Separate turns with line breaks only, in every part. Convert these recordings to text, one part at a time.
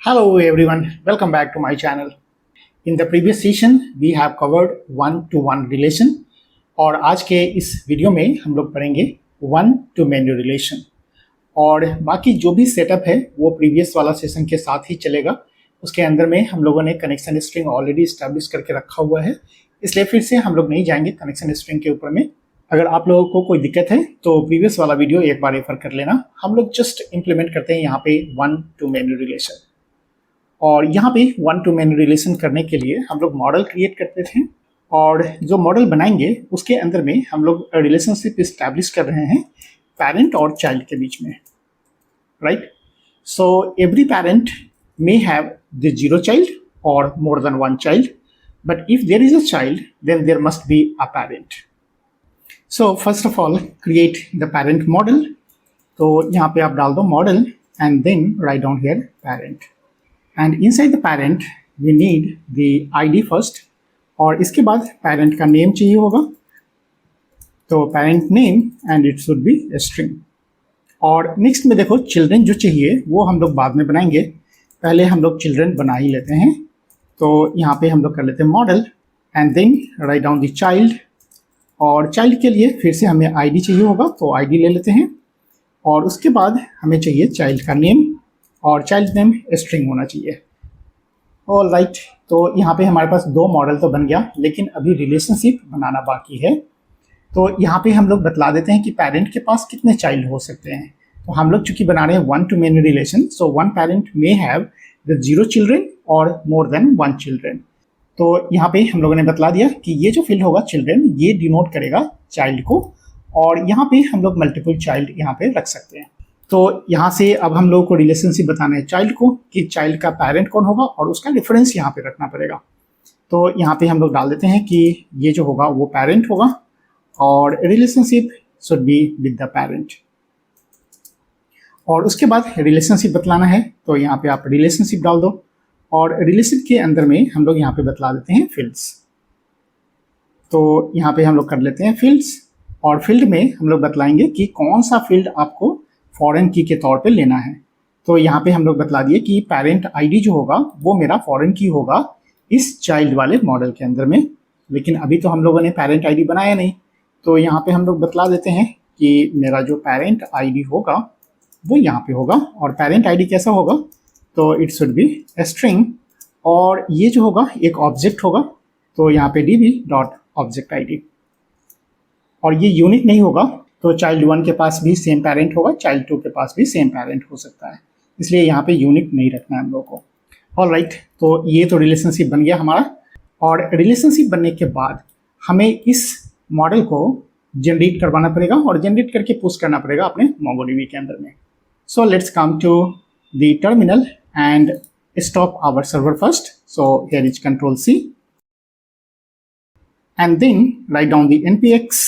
Hello everyone, welcome back to my channel. In the previous session, we have covered one-to-one relation और आज के इस video में हम लोग पढ़ेंगे वन टू मेनी रिलेशन और बाकी जो भी सेटअप है वो प्रीवियस वाला सेशन के साथ ही चलेगा। उसके अंदर में हम लोगों ने कनेक्शन स्ट्रिंग ऑलरेडी स्टैब्लिश करके रखा हुआ है, इसलिए फिर से हम लोग नहीं जाएंगे कनेक्शन स्ट्रिंग के ऊपर में। अगर आप लोगों को कोई दिक्कत है तो प्रीवियस वाला वीडियो एक बार रेफर कर लेना। हम लोग जस्ट इम्प्लीमेंट करते हैं यहाँ पे वन टू मेनी रिलेशन और यहाँ पे वन टू मेनी रिलेशन करने के लिए हम लोग मॉडल क्रिएट करते थे और जो मॉडल बनाएंगे उसके अंदर में हम लोग रिलेशनशिप इस्टेब्लिश कर रहे हैं पेरेंट और चाइल्ड के बीच में, right. So every parent may have the zero child or more than one child, but if there is a child then there must be a parent. So first of all create the parent model. तो यहाँ पे आप डाल दो model and then write down here parent and inside the parent we need the ID first और इसके बाद parent का name चाहिए होगा, तो parent name and it should be a string। और next में देखो children जो चाहिए वो हम लोग बाद में बनाएंगे, पहले हम लोग चिल्ड्रन बना ही लेते हैं। तो यहाँ पे हम लोग कर लेते हैं model and then write down the child और चाइल्ड के लिए फिर से हमें आईडी चाहिए होगा, तो आईडी ले लेते हैं और उसके बाद हमें चाहिए चाइल्ड का नेम और चाइल्ड नेम स्ट्रिंग होना चाहिए। ऑल राइट, तो यहाँ पे हमारे पास दो मॉडल तो बन गया, लेकिन अभी रिलेशनशिप बनाना बाकी है। तो यहाँ पे हम लोग बतला देते हैं कि पेरेंट के पास कितने चाइल्ड हो सकते हैं। तो हम लोग चूंकि बना रहे हैं one two many relation, so one parent may have the zero children और मोर देन वन चिल्ड्रन। तो यहाँ पे हम लोगों ने बतला दिया कि ये जो फील्ड होगा चिल्ड्रन, ये डिनोट करेगा चाइल्ड को और यहाँ पे हम लोग मल्टीपल चाइल्ड यहाँ पे रख सकते हैं। तो यहाँ से अब हम लोगों को रिलेशनशिप बताना है चाइल्ड को कि चाइल्ड का पेरेंट कौन होगा और उसका डिफरेंस यहाँ पे रखना पड़ेगा। तो यहाँ पे हम लोग डाल देते हैं कि ये जो होगा वो पेरेंट होगा और relationship should be with the parent और उसके बाद रिलेशनशिप बतलाना है। तो यहाँ पे आप रिलेशनशिप डाल दो और रिलेशन के अंदर में हम लोग यहाँ पे बतला देते हैं फील्ड्स। तो यहाँ पे हम लोग कर लेते हैं फील्ड्स और फील्ड में हम लोग बतलाएंगे कि कौन सा फील्ड आपको फॉरेन की के तौर पे लेना है। तो यहाँ पे हम लोग बतला दिए कि पेरेंट आईडी जो होगा वो मेरा फॉरेन की होगा इस चाइल्ड वाले मॉडल के अंदर में, लेकिन अभी तो हम लोगों ने पेरेंट आईडी बनाया नहीं। तो यहाँ पे हम लोग बतला देते हैं कि मेरा जो पेरेंट आईडी होगा वो यहाँ पे होगा और पेरेंट आईडी कैसा होगा, तो it should be a string और ये जो होगा एक ऑब्जेक्ट होगा, तो यहाँ पे db डॉट ऑब्जेक्ट आईडी और ये यूनिक नहीं होगा। तो चाइल्ड 1 के पास भी सेम पेरेंट होगा, चाइल्ड 2 के पास भी सेम पेरेंट हो सकता है, इसलिए यहाँ पे यूनिक नहीं रखना है हम लोग को। ऑल राइट, तो ये तो रिलेशनशिप बन गया हमारा और रिलेशनशिप बनने के बाद हमें इस मॉडल को जनरेट करवाना पड़ेगा और जनरेट करके पुश करना पड़ेगा अपने MongoDB के अंदर में। So let's come to the terminal and stop our server first. So here is Control C and then write down the npx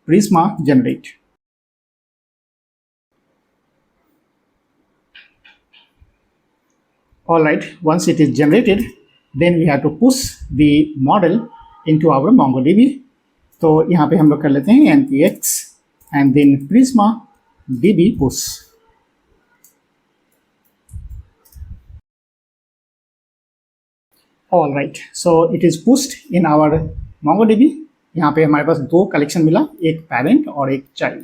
prisma generate. All right, once it is generated, then we have to push the model into our MongoDB. तो यहाँ पे हम लोग कर लेते हैं npx and then prisma db push. All right, so it is pushed in our MongoDB. यहाँ पे हमारे पास दो कलेक्शन मिला, एक पेरेंट और एक चाइल्ड।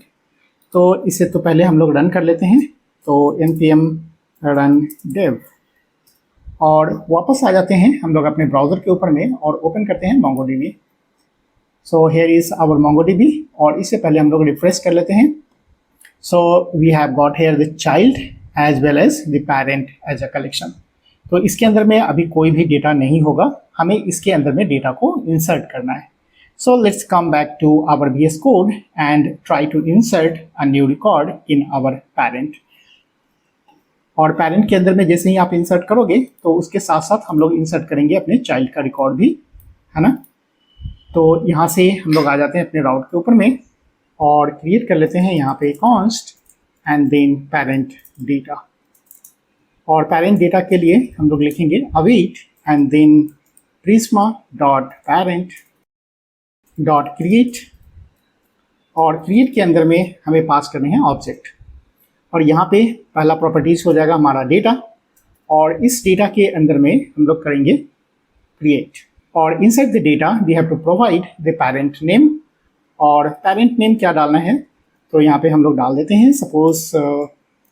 तो इसे तो पहले हम लोग रन कर लेते हैं। तो npm run dev और वापस आ जाते हैं हम लोग अपने ब्राउज़र के ऊपर में और ओपन करते हैं MongoDB। So here is our MongoDB और इससे पहले हम लोग रिफ्रेश कर लेते हैं। So we have got here the child as well as the parent as a collection. तो इसके अंदर में अभी कोई भी डेटा नहीं होगा, हमें इसके अंदर में डेटा को इंसर्ट करना है। So let's come back to our VS code and try to insert a new record in our parent. और पेरेंट के अंदर में जैसे ही आप इंसर्ट करोगे तो उसके साथ साथ हम लोग इंसर्ट करेंगे अपने चाइल्ड का रिकॉर्ड भी, है ना। तो यहाँ से हम लोग आ जाते हैं अपने राउट के ऊपर में और क्रिएट कर लेते हैं यहाँ पे const and then parent data और पेरेंट डेटा के लिए हम लोग लिखेंगे await and then prisma dot parent dot create और क्रिएट के अंदर में हमें पास करने हैं ऑब्जेक्ट और यहाँ पे पहला प्रॉपर्टीज हो जाएगा हमारा डेटा और इस डेटा के अंदर में हम लोग करेंगे क्रिएट, और inside the data we have to provide the parent name. और पेरेंट नेम क्या डालना है, तो यहाँ पे हम लोग डाल देते हैं सपोज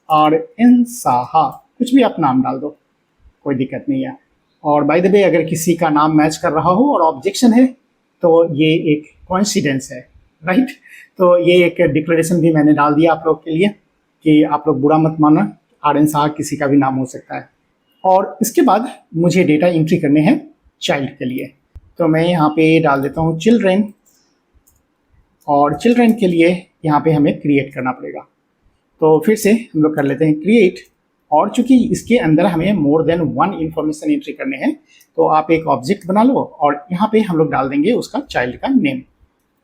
RN साहा, कुछ भी आप नाम डाल दो, कोई दिक्कत नहीं है। और बाय द वे अगर किसी का नाम मैच कर रहा हो और ऑब्जेक्शन है तो ये एक कोइंसिडेंस है, राइट। तो ये एक डिक्लेरेशन भी मैंने डाल दिया आप लोग के लिए कि आप लोग बुरा मत मानना, RN साहा किसी का भी नाम हो सकता है। और इसके बाद मुझे डेटा एंट्री करने हैं चाइल्ड के लिए, तो मैं यहाँ पे डाल देता हूँ चिल्ड्रेन, और चिल्ड्रेन के लिए यहाँ पे हमें क्रिएट करना पड़ेगा। तो फिर से हम लोग कर लेते हैं क्रिएट, और चूंकि इसके अंदर हमें more than one information entry करने हैं, तो आप एक ऑब्जेक्ट बना लो और यहाँ पे हम लोग डाल देंगे उसका चाइल्ड का नेम।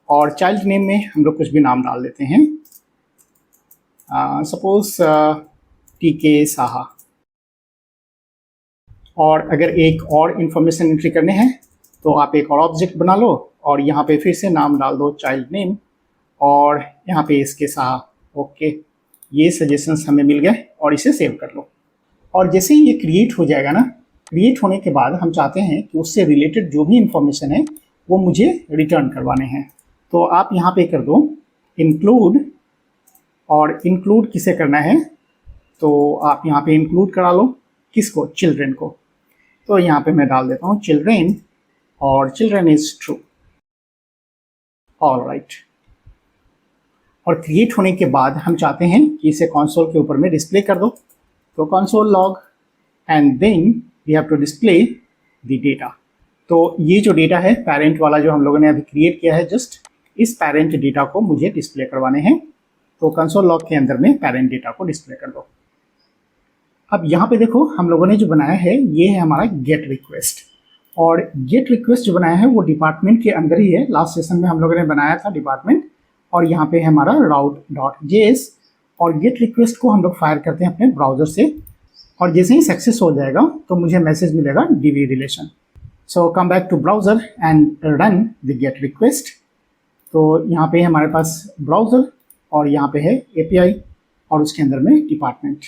और चाइल्ड नेम में हम लोग कुछ भी नाम डाल देते हैं, सपोज TK साहा। और अगर एक और इंफॉर्मेशन एंट्री करने हैं तो आप एक और ऑब्जेक्ट बना लो और यहाँ पे फिर से नाम डाल दो चाइल्ड नेम, और यहाँ पे इसके साहा। ओके, ये सजेशंस हमें मिल गए और इसे सेव कर लो। और जैसे ही ये क्रिएट हो जाएगा ना, क्रिएट होने के बाद हम चाहते हैं कि उससे रिलेटेड जो भी इंफॉर्मेशन है वो मुझे रिटर्न करवाने हैं, तो आप यहाँ पे कर दो इंक्लूड। और इंक्लूड किसे करना है, तो आप यहाँ पे इंक्लूड करा लो किसको, चिल्ड्रेन को। तो यहाँ पे मैं डाल देता हूँ चिल्ड्रेन, और children is true. All right. और क्रिएट होने के बाद हम चाहते हैं कि इसे कंसोल के ऊपर में डिस्प्ले कर दो, तो console log and then we have to display the data. तो ये जो डेटा है पेरेंट वाला जो हम लोगों ने अभी क्रिएट किया है, जस्ट इस पेरेंट डेटा को मुझे डिस्प्ले करवाने हैं, तो कंसोल लॉग के अंदर में पेरेंट डेटा को डिस्प्ले कर दो। अब यहाँ पे देखो हम लोगों ने जो बनाया है ये है हमारा गेट रिक्वेस्ट, और गेट रिक्वेस्ट जो बनाया है वो डिपार्टमेंट के अंदर ही है। लास्ट सेशन में हम लोगों ने बनाया था डिपार्टमेंट, और यहाँ पे है हमारा route.js, और गेट रिक्वेस्ट को हम लोग फायर करते हैं अपने ब्राउजर से, और जैसे ही सक्सेस हो जाएगा तो मुझे मैसेज मिलेगा DB relation. So come back to browser and run the get request. तो यहाँ पे हमारे पास ब्राउजर और यहाँ पे है API और उसके अंदर में department.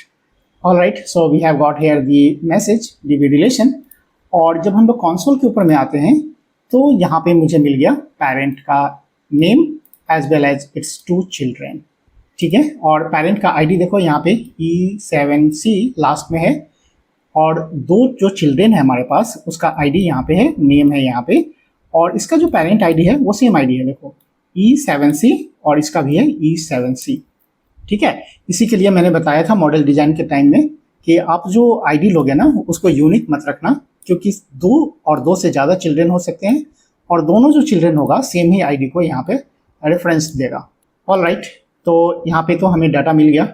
All right, so we have got here the message DB relation. और जब हम लोग कंसोल के ऊपर में आते हैं तो यहाँ पे मुझे मिल गया पेरेंट का name as well as its 2 children, ठीक है। और पेरेंट का आईडी देखो यहाँ पे E7C लास्ट में है, और 2 जो चिल्ड्रेन है हमारे पास उसका आईडी यहाँ पे है, नेम है यहाँ पे, और इसका जो पेरेंट आईडी है वो सेम आईडी है, देखो E7C, और इसका भी है E7C, ठीक है। इसी के लिए मैंने बताया था मॉडल डिजाइन के टाइम में कि आप जो आईडी लोगे ना उसको यूनिक मत रखना, क्योंकि 2 और 2 से ज़्यादा चिल्ड्रेन हो सकते हैं, और दोनों जो चिल्ड्रेन होगा सेम ही आईडी को यहाँ पे रेफरेंस देगा। ऑल राइट, तो यहाँ पे तो हमें डाटा मिल गया।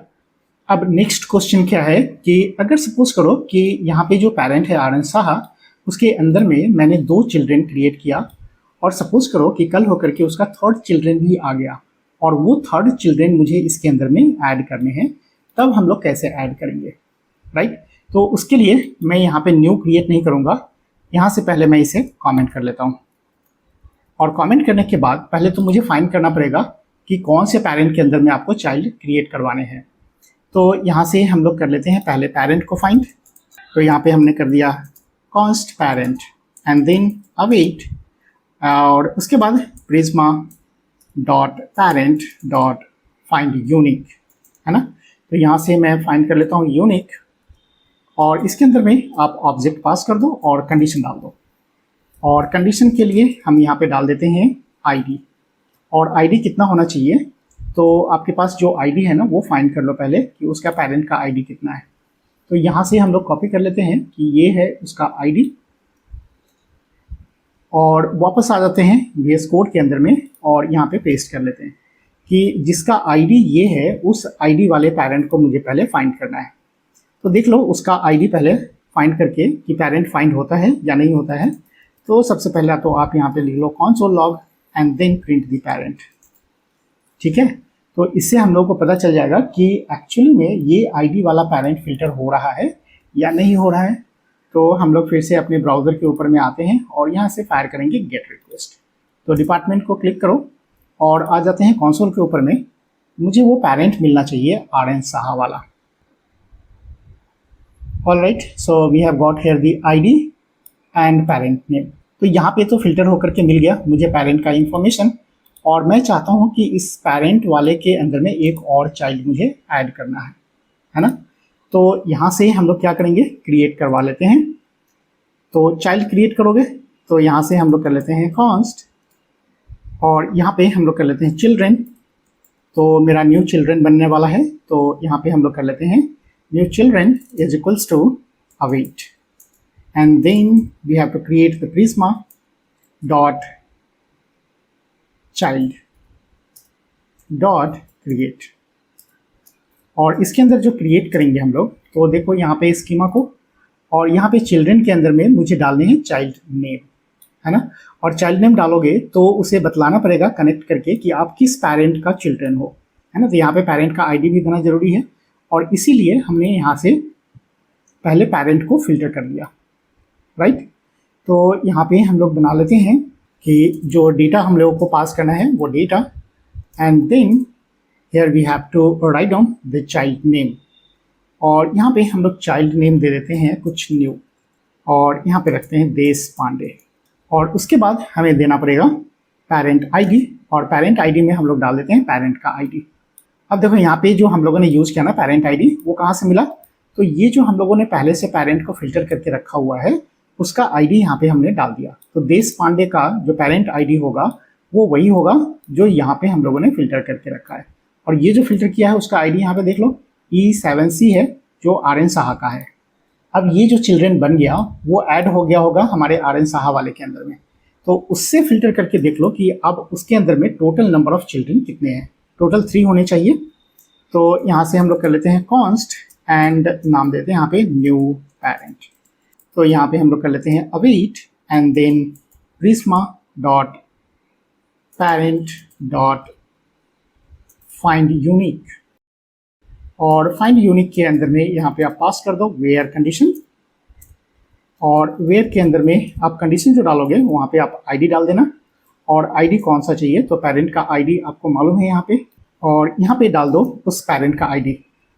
अब नेक्स्ट क्वेश्चन क्या है कि अगर सपोज करो कि यहाँ पे जो पेरेंट है RN साहा, उसके अंदर में मैंने 2 चिल्ड्रेन क्रिएट किया, और सपोज करो कि कल होकर के उसका 3rd चिल्ड्रेन भी आ गया, और वो 3rd चिल्ड्रेन मुझे इसके अंदर में ऐड करने हैं, तब हम लोग कैसे ऐड करेंगे, राइट। तो उसके लिए मैं यहाँ पे न्यू क्रिएट नहीं करूँगा, यहाँ से पहले मैं इसे कमेंट कर लेता हूँ। और कमेंट करने के बाद पहले तो मुझे फाइंड करना पड़ेगा कि कौन से पेरेंट के अंदर में आपको चाइल्ड क्रिएट करवाने हैं। तो यहाँ से हम लोग कर लेते हैं पहले पेरेंट को फाइंड। तो यहाँ पे हमने कर दिया const parent and then await, और उसके बाद Prisma dot parent dot find unique, है ना। तो यहाँ से मैं फाइंड कर लेता हूँ यूनिक, और इसके अंदर में आप ऑब्जेक्ट पास कर दो और कंडीशन डाल दो। और कंडीशन के लिए हम यहाँ पे डाल देते हैं आईडी, और आईडी कितना होना चाहिए, तो आपके पास जो आईडी है ना वो फाइंड कर लो पहले कि उसका पेरेंट का आईडी कितना है। तो यहाँ से हम लोग कॉपी कर लेते हैं कि ये है उसका आईडी, और वापस आ जाते हैं VS कोड के अंदर में और यहाँ पे पेस्ट कर लेते हैं कि जिसका आईडी ये है उस आईडी वाले पेरेंट को मुझे पहले फाइंड करना है। तो देख लो उसका आईडी पहले फाइंड करके कि पेरेंट फाइंड होता है या नहीं होता है। तो सबसे पहला तो आप यहाँ पे लिख लो console log and then print the parent, ठीक है। तो इससे हम लोग को पता चल जाएगा कि एक्चुअली में ये आईडी वाला पेरेंट फिल्टर हो रहा है या नहीं हो रहा है। तो हम लोग फिर से अपने ब्राउज़र के ऊपर में आते हैं और यहाँ से फायर करेंगे गेट रिक्वेस्ट। तो डिपार्टमेंट को क्लिक करो और आ जाते हैं कंसोल के ऊपर में। मुझे वो पेरेंट मिलना चाहिए RN साहा वाला। All right, so we have got here the ID and parent name. तो यहाँ पे तो फिल्टर होकर के मिल गया मुझे पेरेंट का इंफॉर्मेशन, और मैं चाहता हूँ कि इस पेरेंट वाले के अंदर में एक और चाइल्ड मुझे ऐड करना है ना। तो यहाँ से हम लोग क्या करेंगे, क्रिएट करवा लेते हैं। तो चाइल्ड क्रिएट करोगे तो यहाँ से हम लोग कर लेते हैं कॉन्स्ट, और यहाँ पे हम लोग कर लेते हैं चिल्ड्रेन। तो मेरा न्यू चिल्ड्रेन बनने वाला है, तो यहाँ पे हम लोग कर लेते हैं new children is equals to await, and then we have to create the prisma dot child dot create। और इसके अंदर जो क्रिएट करेंगे हम लोग, तो देखो यहाँ पे स्कीमा को, और यहाँ पे चिल्ड्रेन के अंदर में मुझे डालने हैं चाइल्ड नेम, है ना। और चाइल्ड नेम डालोगे तो उसे बतलाना पड़ेगा कनेक्ट करके कि आप किस पेरेंट का चिल्ड्रेन हो, है ना। तो यहाँ पे पेरेंट का ID भी देना जरूरी है, और इसीलिए हमने यहाँ से पहले पेरेंट को फिल्टर कर दिया, राइट। तो यहाँ पे हम लोग बना लेते हैं कि जो डेटा हम लोगों को पास करना है वो data, and then here we have to write down the child name, और यहाँ पे हम लोग चाइल्ड नेम दे देते हैं कुछ न्यू, और यहाँ पे रखते हैं देश पांडे, और उसके बाद हमें देना पड़ेगा पेरेंट ID, और पेरेंट ID में हम लोग डाल देते हैं पेरेंट का ID। अब देखो यहाँ पे जो हम लोगों ने यूज़ किया ना पेरेंट ID, वो कहाँ से मिला, तो ये जो हम लोगों ने पहले से पेरेंट को फिल्टर करके रखा हुआ है उसका ID यहाँ पे हमने डाल दिया। तो देश पांडे का जो पेरेंट ID होगा वो वही होगा जो यहाँ पे हम लोगों ने फिल्टर करके रखा है, और ये जो फिल्टर किया है उसका ID यहाँ पे देख लो E7C है जो RN साहा का है। अब ये जो चिल्ड्रेन बन गया वो ऐड हो गया होगा हमारे RN साहा वाले के अंदर में, तो उससे फिल्टर करके देख लो कि अब उसके अंदर में टोटल नंबर ऑफ चिल्ड्रेन कितने हैं। टोटल 3 होने चाहिए। तो यहाँ से हम लोग कर लेते हैं कॉन्स्ट एंड नाम देते हैं यहाँ पे न्यू पेरेंट। तो यहाँ पे हम लोग कर लेते हैं await and then prisma dot parent dot find unique, और फाइंड यूनिक के अंदर में यहाँ पे आप पास कर दो वेयर कंडीशन, और वेयर के अंदर में आप कंडीशन जो डालोगे वहाँ पे आप ID डाल देना, और ID कौन सा चाहिए, तो पेरेंट का ID आपको मालूम है यहाँ पे, और यहाँ पे डाल दो उस पेरेंट का ID।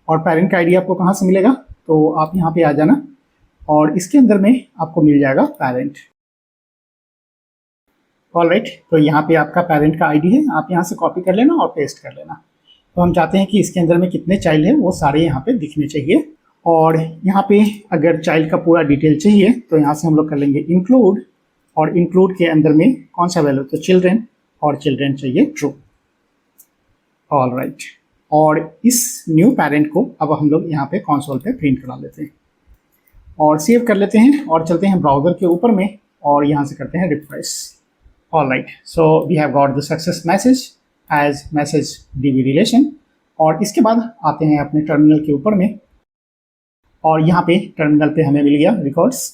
और पेरेंट का ID आपको कहाँ से मिलेगा, तो आप यहाँ पे आ जाना, और इसके अंदर में आपको मिल जाएगा पेरेंट। ऑल राइट, तो यहाँ पे आपका पेरेंट का ID है, आप यहाँ से कॉपी कर लेना और पेस्ट कर लेना। तो हम चाहते हैं कि इसके अंदर में कितने चाइल्ड हैं वो सारे यहाँ पे दिखने चाहिए, और यहाँ पे अगर चाइल्ड का पूरा डिटेल चाहिए तो यहाँ से हम लोग कर लेंगे इंक्लूड, और इंक्लूड के अंदर में कौन सा वैल्यू, तो चिल्ड्रेन, और चिल्ड्रेन चाहिए ट्रू। ऑल राइट, और इस न्यू पेरेंट को अब हम लोग यहाँ पे कंसोल पे प्रिंट करा लेते हैं, और सेव कर लेते हैं, और चलते हैं ब्राउज़र के ऊपर में, और यहाँ से करते हैं refresh. All right, so we have got the success message as message DB relation, और इसके बाद आते हैं अपने टर्मिनल के ऊपर में, और यहाँ पे टर्मिनल पे हमें मिल गया रिकॉर्ड्स,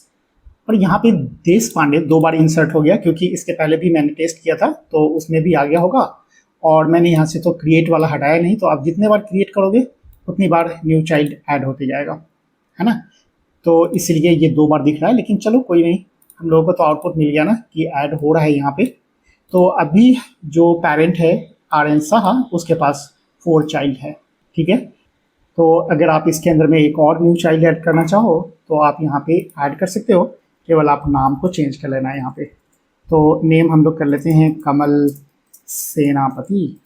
और यहाँ पे देश पांडे 2 बार इंसर्ट हो गया क्योंकि इसके पहले भी मैंने टेस्ट किया था तो उसमें भी आ गया होगा, और मैंने यहाँ से तो क्रिएट वाला हटाया नहीं, तो आप जितने बार क्रिएट करोगे उतनी बार न्यू चाइल्ड ऐड होते जाएगा, है ना। तो इसलिए ये 2 बार दिख रहा है, लेकिन चलो कोई नहीं, हम लोगों को तो आउटपुट मिल गया ना कि ऐड हो रहा है यहाँ पे। तो अभी जो पेरेंट है RN साहा उसके पास 4 चाइल्ड है, ठीक है। तो अगर आप इसके अंदर में एक और न्यू चाइल्ड ऐड करना चाहो तो आप यहाँ पे ऐड कर सकते हो, केवल आप नाम को चेंज कर लेना है यहाँ पे। तो नेम हम लोग कर लेते हैं कमल सेनापति,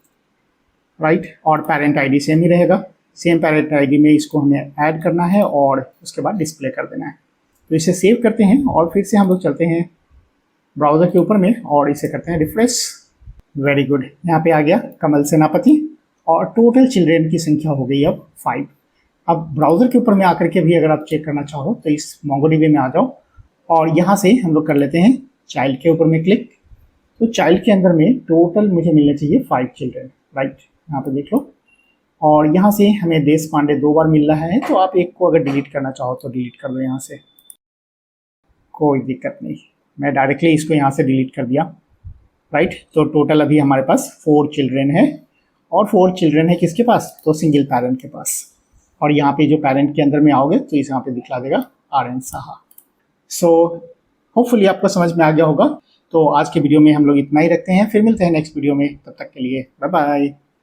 राइट, और पेरेंट ID सेम ही रहेगा, सेम पेरेंट ID में इसको हमें ऐड करना है और उसके बाद डिस्प्ले कर देना है। तो इसे सेव करते हैं, और फिर से हम लोग चलते हैं ब्राउज़र के ऊपर में, और इसे करते हैं रिफ्रेश। वेरी गुड, यहाँ पे आ गया कमल सेनापति, और टोटल चिल्ड्रेन की संख्या हो गई अब 5। अब ब्राउज़र के ऊपर में आकर के भी अगर आप चेक करना चाहो तो इस MongoDB में आ जाओ, और यहाँ से हम लोग कर लेते हैं चाइल्ड के ऊपर में क्लिक। तो चाइल्ड के अंदर में टोटल मुझे मिलने चाहिए 5 चिल्ड्रेन, राइट, यहाँ पे देख लो। और यहाँ से हमें देश पांडे 2 बार मिल रहा है, तो आप एक को अगर डिलीट करना चाहो तो डिलीट कर दो यहाँ से, कोई दिक्कत नहीं। मैं डायरेक्टली इसको यहाँ से डिलीट कर दिया, राइट। तो टोटल अभी हमारे पास 4 चिल्ड्रेन है, और 4 चिल्ड्रेन है किसके पास, तो सिंगल पेरेंट के पास। और यहाँ पे जो पेरेंट के अंदर में आओगे तो इस यहाँ पे दिखला देगा RN साहा। सो होपफुली आपको समझ में आ गया होगा। तो आज के वीडियो में हम लोग इतना ही रखते हैं, फिर मिलते हैं नेक्स्ट वीडियो में, तब तक के लिए बाय बाय।